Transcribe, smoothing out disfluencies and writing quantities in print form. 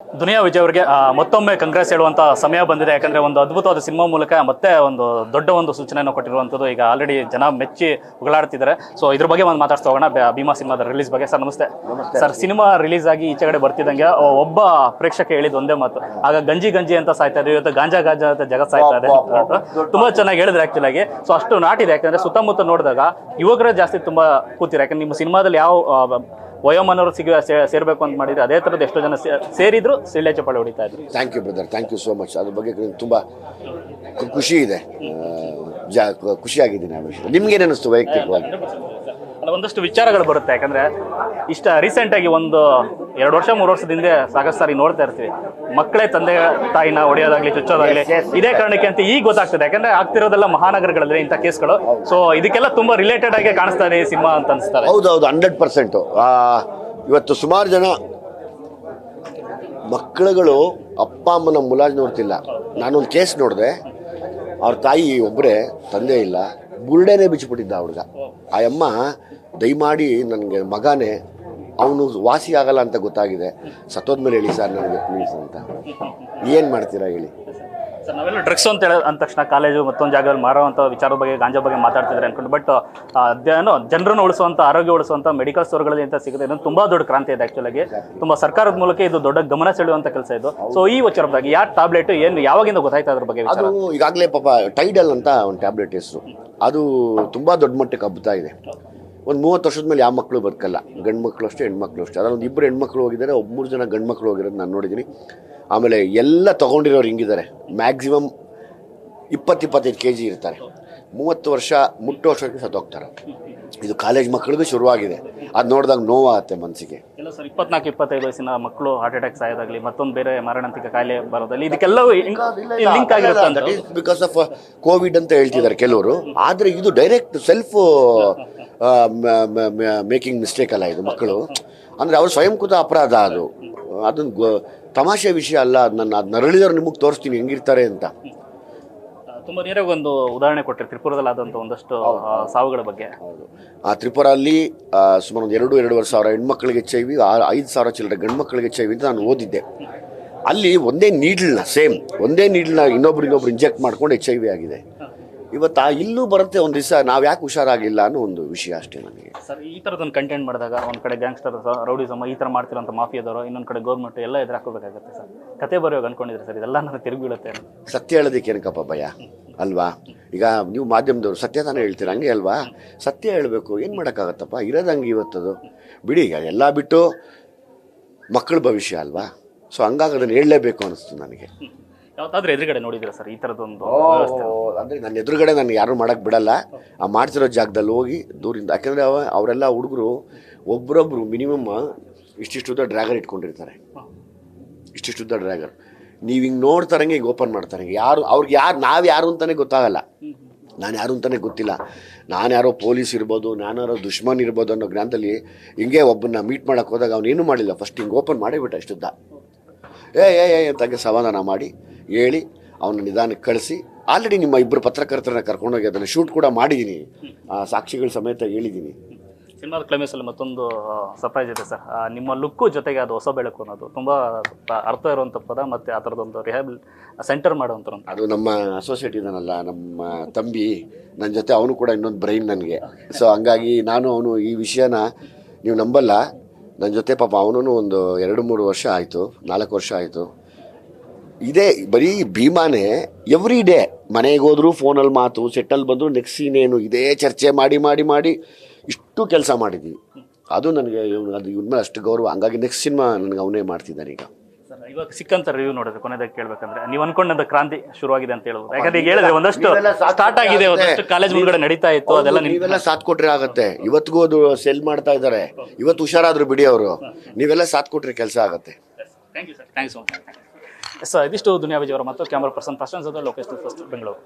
ದುನಿಯಾ ವಿಜಯ್ ಅವರಿಗೆ ಮತ್ತೊಮ್ಮೆ ಕಾಂಗ್ರೆಸ್ ಹೇಳುವಂತ ಸಮಯ ಬಂದಿದೆ. ಯಾಕಂದ್ರೆ ಒಂದು ಅದ್ಭುತವಾದ ಸಿನಿಮಾ ಮೂಲಕ ಮತ್ತೆ ಒಂದು ದೊಡ್ಡ ಒಂದು ಸೂಚನೆಯನ್ನು ಕೊಟ್ಟಿರುವಂತದ್ದು ಈಗ ಆಲ್ರೆಡಿ ಜನ ಮೆಚ್ಚಿ ಉಗಳಾಡ್ತಿದ್ದಾರೆ. ಸೊ ಇದ್ರ ಬಗ್ಗೆ ಒಂದು ಮಾತಾಡ್ತಾ ಹೋಗೋಣ. ಭೀಮಾ ಸಿನಿಮಾದ ರಿಲೀಸ್ ಬಗ್ಗೆ. ಸರ್ ನಮಸ್ತೆ. ಸರ್, ಸಿನಿಮಾ ರಿಲೀಸ್ ಆಗಿ ಈಚೆ ಕಡೆ ಬರ್ತಿದ್ದಂಗೆ ಒಬ್ಬ ಪ್ರೇಕ್ಷಕ ಹೇಳಿದ ಒಂದೇ ಮಾತು, ಆಗ ಗಂಜಿ ಗಂಜಿ ಅಂತ ಸಾಯ್ತಾ ಇದೆ, ಇವತ್ತು ಗಾಂಜಾ ಗಾಂಜಾ ಅಂತ ಜಗತ್ ಸಾಯ್ತಾ ಇದೆ. ತುಂಬಾ ಚೆನ್ನಾಗಿ ಹೇಳಿದ್ರೆ ಆಕ್ಚುಲ್ ಆಗಿ. ಸೊ ಅಷ್ಟು ನಾಟಿದೆ. ಯಾಕಂದ್ರೆ ಸುತ್ತಮುತ್ತ ನೋಡಿದಾಗ ಯುವಕರೇ ಜಾಸ್ತಿ ತುಂಬಾ ಕೂತಿರ. ಯಾಕಂದ್ರೆ ನಿಮ್ಮ ಸಿನಿಮಾದಲ್ಲಿ ಯಾವ ವಯೋಮಾನವರು ಸೇರ್ಬೇಕು ಅಂತ ಮಾಡಿದ್ರೆ ಅದೇ ಥರದ್ದು ಎಷ್ಟೋ ಜನ ಸೇರಿದ್ರು ಸಿಳ್ಳೆ ಚಪ್ಪಾಳೆ ಹೊಡಿತಾ ಇದ್ರು. Thank you brother, thank you so much. ಅದ್ರ ಬಗ್ಗೆ ತುಂಬ ಖುಷಿ ಇದೆ, ಖುಷಿಯಾಗಿದ್ದೀನಿ ಆ ವಿಷಯ. ನಿಮ್ಗೇನು ಅನ್ನಿಸ್ತು ವೈಯಕ್ತಿಕವಾಗಿ? ಒಂದಷ್ಟು ವಿಚಾರಗಳು ಬರುತ್ತೆ. ಯಾಕಂದ್ರೆ ಇಷ್ಟ ರೀಸೆಂಟ್ ಆಗಿ ಒಂದು 2 ವರ್ಷ 3 ವರ್ಷದ ಹಿಂದೆ ಸಾಕಷ್ಟು ಸಾರಿ ನೋಡ್ತಾ ಇರ್ತೀವಿ, ಮಕ್ಕಳೇ ತಂದೆ ತಾಯಿನ ಹೊಡೆಯೋದಾಗ್ಲಿ ಚುಚ್ಚೋದಾಗ್ಲಿ. ಇದೇ ಕಾರಣಕ್ಕೆ ಅಂತ ಈಗ ಗೊತ್ತಾಗ್ತದೆ. ಯಾಕಂದ್ರೆ ಆಗ್ತಿರೋದೆಲ್ಲ ಮಹಾನಗರಗಳಲ್ಲಿ ಇಂಥ ಕೇಸ್ಗಳು. ಸೊ ಇದಕ್ಕೆಲ್ಲ ತುಂಬಾ ರಿಲೇಟೆಡ್ ಆಗಿ ಕಾಣಿಸ್ತಾ ಇದೆ ಈ ಸಿನಿಮಾ ಅಂತ ಅನಿಸ್ತಾರೆ. ಹೌದೌದು, 100%. ಇವತ್ತು ಸುಮಾರು ಜನ ಮಕ್ಕಳುಗಳು ಅಪ್ಪ ಅಮ್ಮನ ಮುಲಾಜ್ ನೋಡ್ತಿಲ್ಲ. ನಾನೊಂದು ಕೇಸ್ ನೋಡಿದೆ, ಅವ್ರ ತಾಯಿ ಒಬ್ಬರೇ, ತಂದೆ ಇಲ್ಲ, ಬುರುಡೆನೇ ಬಿಚ್ಚಿಬಿಟ್ಟಿದ್ದ ಹುಡುಗ. ಆ ಅಮ್ಮ ದಯಮಾಡಿ ನನಗೆ ಮಗನೇ, ಅವನು ವಾಸಿ ಆಗಲ್ಲ ಅಂತ ಗೊತ್ತಾಗಿದೆ, ಸತ್ತೋದ್ಮೇಲೆ ಹೇಳಿ ಸರ್ ನನಗೆ ಪ್ಲೀಸ್ ಅಂತ. ಏನು ಮಾಡ್ತೀರಾ ಹೇಳಿ? ಸರ್, ನಾವೆಲ್ಲ ಡ್ರಗ್ಸ್ ಅಂತ ಹೇಳ ಅಂದ ತಕ್ಷಣ ಕಾಲೇಜು ಮತ್ತೊಂದು ಜಾಗದಲ್ಲಿ ಮಾರುವಂಥ ವಿಚಾರದ ಬಗ್ಗೆ, ಗಾಂಜಾ ಬಗ್ಗೆ ಮಾತಾಡ್ತಿದ್ದಾರೆ ಅನ್ಕೊಂಡು. ಬಟ್ ಅದೇನೋ ಜನರನ್ನು ಉಳಿಸುವಂಥ, ಆರೋಗ್ಯ ಉಳಿಸುವಂಥ ಮೆಡಿಕಲ್ ಸ್ಟೋರ್ಗಳಲ್ಲಿ ಅಂತ ಸಿಗುತ್ತೆ. ಇದೊಂದು ತುಂಬ ದೊಡ್ಡ ಕ್ರಾಂತಿ ಇದೆ ಆ್ಯಕ್ಚುಲಾಗಿ. ತುಂಬ ಸರ್ಕಾರದ ಮೂಲಕ ಇದು ದೊಡ್ಡ ಗಮನ ಸೆಳೆಯುವಂಥ ಕೆಲಸ ಇದು. ಸೊ ಈ ವಿಚಾರವಾಗಿ ಯಾವ ಟ್ಯಾಬ್ಲೆಟ್ ಏನು ಯಾವಾಗಿಂದ ಗೊತ್ತಾಯ್ತು ಅದ್ರ ಬಗ್ಗೆ? ಅದು ಈಗಾಗಲೇ ಪಾಪ ಟೈಡಲ್ ಅಂತ ಒಂದು ಟ್ಯಾಬ್ಲೆಟ್ ಹೆಸರು, ಅದು ತುಂಬ ದೊಡ್ಡ ಮಟ್ಟಕ್ಕೆ ಹಬ್ಬುತ್ತಾ ಇದೆ. ಒಂದು 30 ವರ್ಷದ ಮೇಲೆ ಯಾವ ಮಕ್ಕಳು ಬದುಕಲ್ಲ, ಗಂಡು ಮಕ್ಕಳು ಅಷ್ಟೇ, ಹೆಣ್ಮಕ್ಳು ಅಷ್ಟೇ. ಅದರಲ್ಲಿ 2 ಹೆಣ್ಮಕ್ಳು ಹೋಗಿದ್ದಾರೆ, 3 ಜನ ಗಂಡು ಮಕ್ಕಳು ಹೋಗಿರೋದು ನಾನು ನೋಡಿದ್ದೀನಿ. ಆಮೇಲೆ ಎಲ್ಲ ತೊಗೊಂಡಿರೋರು ಹಿಂಗಿದ್ದಾರೆ, ಮ್ಯಾಕ್ಸಿಮಮ್ 20-25 kg ಇರ್ತಾರೆ. 30 ವರ್ಷ ಮುಟ್ಟೋ ವರ್ಷಕ್ಕೆ ಸತ್ತೋಗ್ತಾರೆ. ಇದು ಕಾಲೇಜ್ ಮಕ್ಕಳಿಗೂ ಶುರುವಾಗಿದೆ. ಅದು ನೋಡಿದಾಗ ನೋವಾಗುತ್ತೆ ಮನಸ್ಸಿಗೆ. ಎಲ್ಲ ಸರ್, 24-25 ವಯಸ್ಸಿನ ಮಕ್ಕಳು ಹಾರ್ಟ್ ಅಟ್ಯಾಕ್ ಸಾಯೋದಾಗಲಿ, ಮತ್ತೊಂದು ಬೇರೆ ಮಾರಣಾಂತಿಕ ಕಾಯಿಲೆ ಬರೋದಲ್ಲಿ, ಇದಕ್ಕೆಲ್ಲವೂ ಲಿಂಕ್ ಆಗಿರುತ್ತೆ. ಬಿಕಾಸ್ ಆಫ್ ಕೋವಿಡ್ ಅಂತ ಹೇಳ್ತಿದ್ದಾರೆ ಕೆಲವರು, ಆದರೆ ಇದು ಡೈರೆಕ್ಟ್ ಸೆಲ್ಫ್ ಮೇಕಿಂಗ್ ಮಿಸ್ಟೇಕ್ ಅಲ್ಲ ಇದು. ಮಕ್ಕಳು ಅಂದರೆ ಅವ್ರು ಸ್ವಯಂಕೃತ ಅಪರಾಧ ಅದು. ಅದನ್ನು ತಮಾಷೆ ವಿಷಯ ಅಲ್ಲ. ಅದನ್ನ ನರಳಿದವ್ರು ನಿಮಗೆ ತೋರಿಸ್ತೀನಿ ಹೆಂಗಿರ್ತಾರೆ ಅಂತ. ತುಂಬ ನೇರವಾಗಿ ಒಂದು ಉದಾಹರಣೆ ಕೊಟ್ಟರೆ ತ್ರಿಪುರದಲ್ಲಿ ಆದಂಥ ಒಂದಷ್ಟು ಸಾವುಗಳ ಬಗ್ಗೆ. ಹೌದು, ಆ ತ್ರಿಪುರಲ್ಲಿ ಸುಮಾರು 2-2.5 ಸಾವಿರ ಹೆಣ್ಮಕ್ಳಿಗೆ HIV, 5,000 ಚಿಲ್ಲರೆ ಗಂಡು ಮಕ್ಕಳಿಗೆ HIV ಅಂತ ನಾನು ಓದಿದ್ದೆ. ಅಲ್ಲಿ ಒಂದೇ ನೀಡ್ಲನ್ನ ಇನ್ನೊಬ್ರು ಇಂಜೆಕ್ಟ್ ಮಾಡ್ಕೊಂಡು HIV ಆಗಿದೆ. ಇವತ್ತು ಇಲ್ಲೂ ಬರುತ್ತೆ ಒಂದು ದಿವಸ, ನಾವು ಯಾಕೆ ಹುಷಾರಾಗಿಲ್ಲ ಅನ್ನೋ ಒಂದು ವಿಷಯ ಅಷ್ಟೇ ನನಗೆ. ಸರ್, ಈ ಥರದೊಂದು ಕಂಟೆಂಟ್ ಮಾಡಿದಾಗ ಒಂದು ಕಡೆ ಗ್ಯಾಂಗ್ಸ್ಟರ್, ರೌಡಿಸಮ್, ಈ ಥರ ಮಾಡ್ತಿರೋಂಥ ಮಾಫಿಯಾದವರು, ಇನ್ನೊಂದು ಕಡೆ ಗೌರ್ಮೆಂಟ್ ಎಲ್ಲ ಎದುರು ಹಾಕೋಬೇಕಾಗುತ್ತೆ ಸರ್. ಕತೆ ಬರೆಯೋಕೆ ಅನ್ಕೊಂಡಿದ್ರೆ ಸರ್, ಇದೆಲ್ಲ ನನಗೆ ತಿರುಗಿ ಬೀಳುತ್ತೆ. ಸತ್ಯ ಹೇಳೋದಕ್ಕೆ ಏನಕ್ಕಪ್ಪ ಭಯ ಅಲ್ವಾ? ಈಗ ನೀವು ಮಾಧ್ಯಮದವರು ಸತ್ಯ ತಾನೇ ಹೇಳ್ತೀರ, ಹಂಗೆ ಅಲ್ವಾ? ಸತ್ಯ ಹೇಳಬೇಕು, ಏನು ಮಾಡೋಕ್ಕಾಗತ್ತಪ್ಪ, ಇರೋದಂಗೆ ಇವತ್ತದು. ಬಿಡಿ, ಈಗ ಎಲ್ಲ ಬಿಟ್ಟು ಮಕ್ಕಳ ಭವಿಷ್ಯ ಅಲ್ವಾ? ಸೊ ಹಂಗಾಗಿ ಅದನ್ನು ಹೇಳಲೇಬೇಕು ಅನಿಸ್ತು ನನಗೆ. ಯಾವತ್ತಾದ್ರೂ ಎದುರುಗಡೆ ನೋಡಿದ್ರೆ ಸರ್ ಈ ಥರದೊಂದು? ಅಂದರೆ ನನ್ನ ಎದುರುಗಡೆ ನಾನು ಯಾರು ಮಾಡೋಕ್ಕೆ ಬಿಡಲ್ಲ. ಆ ಮಾಡ್ತಿರೋ ಜಾಗದಲ್ಲಿ ಹೋಗಿ ದೂರಿಂದ, ಯಾಕಂದರೆ ಅವರೆಲ್ಲ ಹುಡುಗರು ಒಬ್ಬರೊಬ್ಬರು ಮಿನಿಮಮ್ ಇಷ್ಟಿಷ್ಟುದ್ದ ಡ್ರ್ಯಾಗರ್ ಇಟ್ಕೊಂಡಿರ್ತಾರೆ. ಇಷ್ಟಿಷ್ಟುದ್ದ ಡ್ರ್ಯಾಗರ್ ನೀವು ಹಿಂಗೆ ನೋಡ್ತಾರಂಗೆ ಈಗ ಓಪನ್ ಮಾಡ್ತಾರೆ. ಅವ್ರಿಗೆ ನಾವು ಯಾರು ಅಂತಲೇ ಗೊತ್ತಾಗಲ್ಲ, ನಾನು ಯಾರು ಅಂತಲೇ ಗೊತ್ತಿಲ್ಲ. ನಾನು ಯಾರೋ ಪೊಲೀಸ್ ಇರ್ಬೋದು, ನಾನು ಯಾರೋ ದುಶ್ಮನ್ ಇರ್ಬೋದು ಅನ್ನೋ ಜ್ಞಾನದಲ್ಲಿ ಹಿಂಗೆ ಒಬ್ಬನ್ನ ಮೀಟ್ ಮಾಡೋಕ್ಕೆ ಹೋದಾಗ ಅವನೇನು ಮಾಡಿಲ್ಲ, ಫಸ್ಟ್ ಹಿಂಗೆ ಓಪನ್ ಮಾಡಿಬಿಟ್ಟ ಇಷ್ಟುದ್ದ. ಅಂತಂಗೆ ಸಮಾಧಾನ ಮಾಡಿ ಹೇಳಿ ಅವನ ನಿಧಾನಕ್ಕೆ ಕಳಿಸಿ, ಆಲ್ರೆಡಿ ನಿಮ್ಮ 2 ಪತ್ರಕರ್ತರನ್ನ ಕರ್ಕೊಂಡೋಗಿ ಅದನ್ನು ಶೂಟ್ ಕೂಡ ಮಾಡಿದ್ದೀನಿ, ಸಾಕ್ಷಿಗಳ ಸಮೇತ ಹೇಳಿದ್ದೀನಿ. ಸಿನಿಮಾದ ಕ್ಲೈಮ್ಯಾಕ್ಸಲ್ಲಿ ಮತ್ತೊಂದು ಸರ್ಪ್ರೈಸ್ ಇದೆ ಸರ್. ನಿಮ್ಮ ಲುಕ್ಕು ಜೊತೆಗೆ ಅದು ಹೊಸ ಬೆಳಕು ಅನ್ನೋದು ತುಂಬ ಅರ್ಥ ಇರುವಂಥ ಪದ. ಮತ್ತು ಆ ಥರದೊಂದು ಸೆಂಟರ್ ಮಾಡುವಂಥ ಅದು ನಮ್ಮ ಅಸೋಸಿಯೇಟ್ ಇದ್ದಾನಲ್ಲ, ನಮ್ಮ ತಂಬಿ, ನನ್ನ ಜೊತೆ ಅವನು ಕೂಡ ಇನ್ನೊಂದು ಬ್ರೈನ್ ನನಗೆ. ಸೊ ಹಂಗಾಗಿ ಅವನು ಈ ವಿಷಯನ ನೀವು ನಂಬಲ್ಲ, ನನ್ನ ಜೊತೆ ಪಾಪ ಅವನು ಒಂದು 2-3 ವರ್ಷ ಆಯಿತು, 4 ವರ್ಷ ಆಯಿತು. ಇದೇ ಬರೀ ಭೀಮಾನೇ ಎವ್ರಿ ಡೇ ಮನೆಗೆ ಹೋದ್ರು ಫೋನಲ್ಲಿ ಮಾತು, ಸೆಟ್ಟಲ್ಲಿ ಬಂದರು ನೆಕ್ಸ್ಟ್ ಸೀನ್ ಏನು, ಇದೇ ಚರ್ಚೆ ಮಾಡಿ ಇಷ್ಟು ಕೆಲಸ ಮಾಡಿದ್ದೀವಿ. ಅದು ನನಗೆ ಅದು ಇವನ ಮೇಲೆ ಅಷ್ಟು ಗೌರವ. ಹಂಗಾಗಿ ನೆಕ್ಸ್ಟ್ ಸಿನಿಮಾ ನನಗೆ ಅವನೇ ಮಾಡ್ತಿದ್ದಾನೆ ಈಗ. ಸರ್, ಇವಾಗ ಸಿಕ್ಕಂತ ರಿವ್ಯೂ ನೋಡಿದ್ರೆ ಕೊನೆದಾಗ ಕೇಳಬೇಕಂದ್ರೆ, ನೀವು ಅನ್ಕೊಂಡಂತ ಕ್ರಾಂತಿ ಶುರುವಾಗಿದೆ ಅಂತ ಹೇಳ್ಬೋದು. ಯಾಕಂದ್ರೆ ಈಗ ಹೇಳಿದ್ರೆ ಒಂದಷ್ಟು ಸ್ಟಾರ್ಟ್ ಆಗಿದೆ, ಒಂದಷ್ಟು ಕಾಲೇಜ್ ಮುಂದ್ಗಡೆ ನಡೀತಾ ಇತ್ತು, ಅದೆಲ್ಲ ನೀವೆಲ್ಲ ಸಾಥ್ ಕೊಟ್ರೆ ಆಗುತ್ತೆ. ಇವತ್ತಿಗೂ ಅದು ಸೆಲ್ ಮಾಡ್ತಾ ಇದ್ದಾರೆ, ಇವತ್ತು ಹುಷಾರಾದ್ರು ಬಿಡಿ ಅವರು. ನೀವೆಲ್ಲ ಸಾಥ್ ಕೊಟ್ರೆ ಕೆಲಸ ಆಗುತ್ತೆ. Thank you sir, thank you so much. Sir, ಇದಿಷ್ಟು ದುನಿಯಾ ವಿಜಯ್ ಅವರ ಮತ್ತು ಕ್ಯಾಮರಾ ಪರ್ಸನ್ ಪ್ರಶಾಂತ್ ಜೊತೆ ಲೋಕೇಶ್ ಫಸ್ಟ್ ಬೆಂಗಳೂರು.